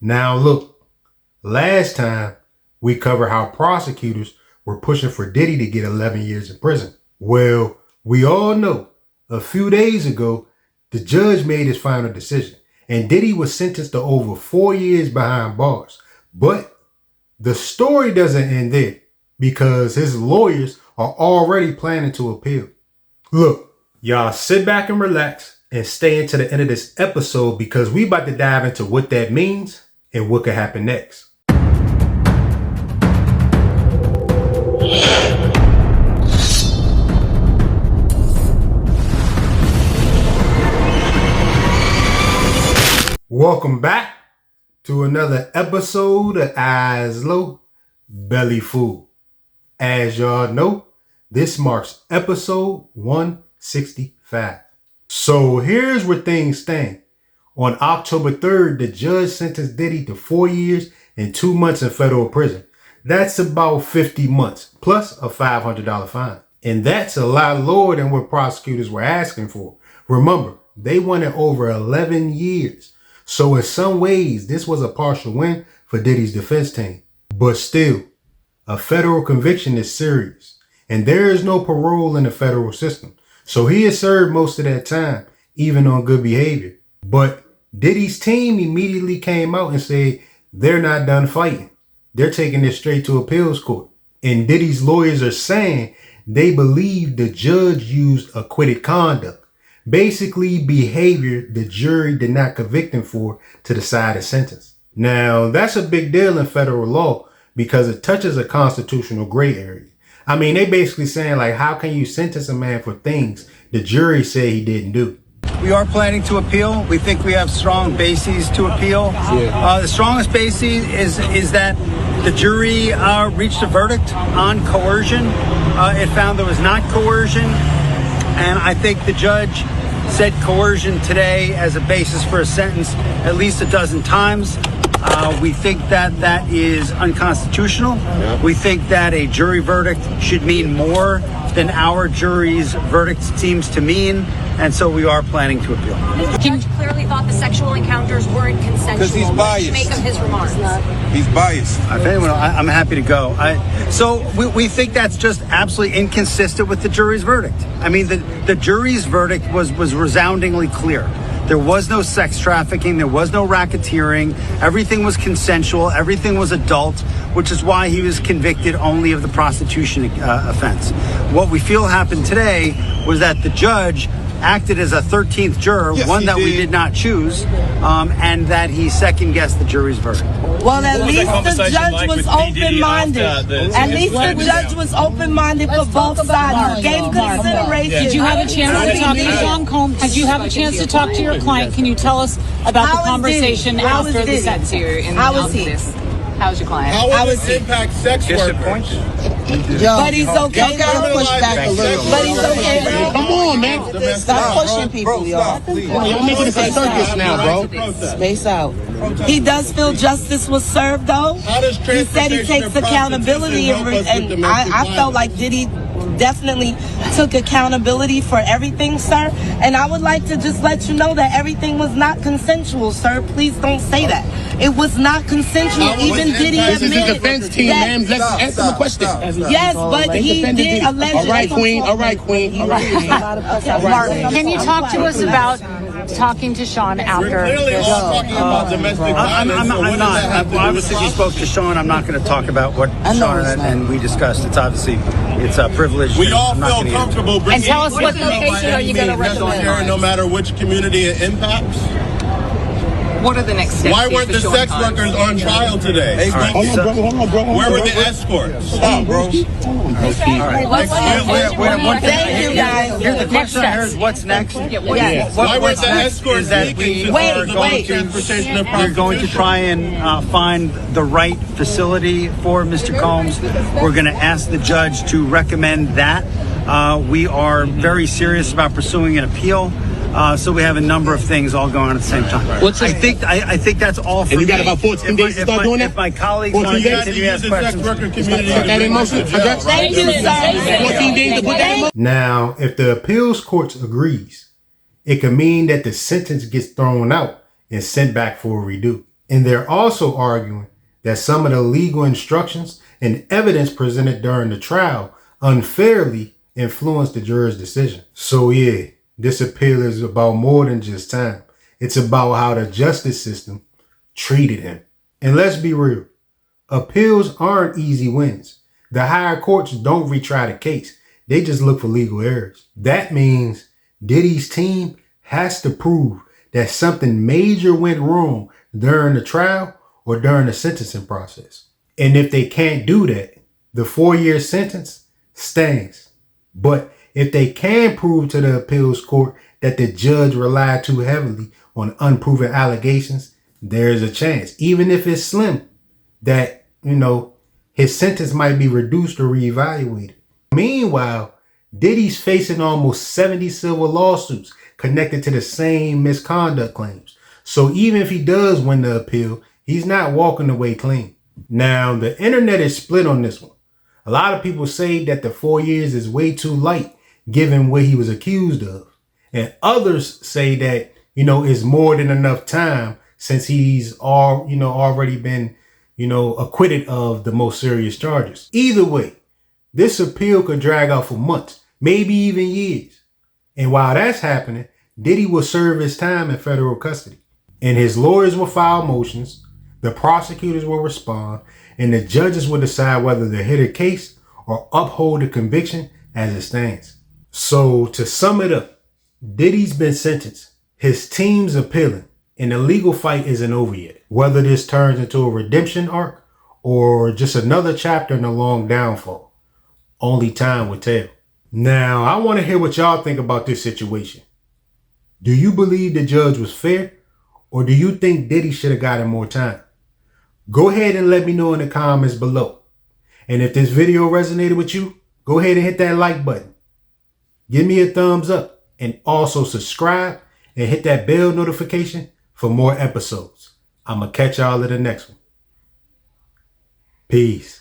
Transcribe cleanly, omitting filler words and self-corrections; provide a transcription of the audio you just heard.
Now look, last time we covered how prosecutors were pushing for Diddy to get 11 years in prison. Well, we all know a few days ago, the judge made his final decision and Diddy was sentenced to over 4 years behind bars. But the story doesn't end there because his lawyers are already planning to appeal. Look, y'all sit back and relax and stay into the end of this episode because we about to dive into what that means and what could happen next. Welcome back to another episode of Eyes Low, Belly Full. As y'all know, this marks episode 165. So here's where things stand. On October 3rd, the judge sentenced Diddy to 4 years and 2 months in federal prison. That's about 50 months, plus a $500 fine. And that's a lot lower than what prosecutors were asking for. Remember, they wanted over 11 years. So in some ways, this was a partial win for Diddy's defense team. But still, a federal conviction is serious. And there is no parole in the federal system. So he has served most of that time, even on good behavior. But Diddy's team immediately came out and said they're not done fighting. They're taking this straight to appeals court. And Diddy's lawyers are saying they believe the judge used acquitted conduct. Basically behavior the jury did not convict him for to decide a sentence. Now, that's a big deal in federal law because it touches a constitutional gray area. I mean, they basically saying like, how can you sentence a man for things the jury said he didn't do? We are planning to appeal. We think we have strong bases to appeal. The strongest basis is that the jury reached a verdict on coercion. It found there was not coercion. And I think the judge said coercion today as a basis for a sentence at least a dozen times. We think that that is unconstitutional. We think that a jury verdict should mean more than our jury's verdict seems to mean. And so we are planning to appeal. The judge clearly thought the sexual encounters weren't consensual. Because he's biased. What did you make of his remarks? He's biased. If anyone, I'm happy to go. So we think that's just absolutely inconsistent with the jury's verdict. I mean, the jury's verdict was resoundingly clear. There was no sex trafficking. There was no racketeering. Everything was consensual. Everything was adult, which is why he was convicted only of the prostitution offense. What we feel happened today was that the judge acted as a 13th juror, one that we did not choose, and that he second-guessed the jury's verdict. Well, at least the judge was open-minded. At least the judge was open-minded for both sides. He gave consideration. Did you have a chance to talk to Sean Combs? Did you have a chance to talk to your client? Can you tell us about the conversation after the sentence here? How was he? How's your client? How will it impact sex workers? But he's okay. Push back a little. But he's okay. Come on, man. Stop pushing people, y'all. Y'all making this a circus now, bro. Space out. He does feel justice was served, though. He said he takes accountability, and I felt like Diddy definitely took accountability for everything, sir. And I would like to just let you know that everything was not consensual, sir. Please don't say that. It was not consensual. Even Diddy This is the admitted defense team, man. Let's answer the question. yes, but he did allegedly. All right, Queen. All right, Queen. All right. Mark, can you talk to us about talking to Sean after Clearly, this? all talking about domestic violence. I'm not. Obviously, you spoke to Sean. I'm not going to talk about what Sean and we discussed. It's obviously a privilege. We all feel comfortable bringing And tell us what location are you going to recommend? No matter which community it impacts. What are the next steps? Why weren't the sex workers on trial today? Hold on, bro. Where were the escorts? Stop, bro. Thank you, guys. Here's the question I heard: what's next? Why weren't the escorts leaking? We're going to try and find the right facility for Mr. Combs. We're going to ask the judge to recommend that. We are very serious about pursuing an appeal. So we have a number of things all going on at the same time. I think that's all for me. And you got about 14 days to start doing that? If my colleagues want to continue to ask questions. Put that in motion. Thank you, sir. 14 days to put that in motion. Now, if the appeals court agrees, it could mean that the sentence gets thrown out and sent back for a redo. And they're also arguing that some of the legal instructions and evidence presented during the trial unfairly influenced the juror's decision. So yeah, this appeal is about more than just time. It's about how the justice system treated him. And let's be real, appeals aren't easy wins. The higher courts don't retry the case. They just look for legal errors. That means Diddy's team has to prove that something major went wrong during the trial or during the sentencing process. And if they can't do that, the 4-year sentence stands. But if they can prove to the appeals court that the judge relied too heavily on unproven allegations, there's a chance, even if it's slim, that, his sentence might be reduced or reevaluated. Meanwhile, Diddy's facing almost 70 civil lawsuits connected to the same misconduct claims. So even if he does win the appeal, he's not walking away clean. Now, the internet is split on this one. A lot of people say that the 4 years is way too light given what he was accused of. And others say that, it's more than enough time since he's already been, acquitted of the most serious charges. Either way, this appeal could drag out for months, maybe even years. And while that's happening, Diddy will serve his time in federal custody. And his lawyers will file motions, the prosecutors will respond, and the judges will decide whether to hit a case or uphold the conviction as it stands. So to sum it up, Diddy's been sentenced, his team's appealing, and the legal fight isn't over yet. Whether this turns into a redemption arc or just another chapter in a long downfall, only time will tell. Now, I want to hear what y'all think about this situation. Do you believe the judge was fair, or do you think Diddy should have gotten more time? Go ahead and let me know in the comments below. And if this video resonated with you, go ahead and hit that like button. Give me a thumbs up and also subscribe and hit that bell notification for more episodes. I'm going to catch y'all at the next one. Peace.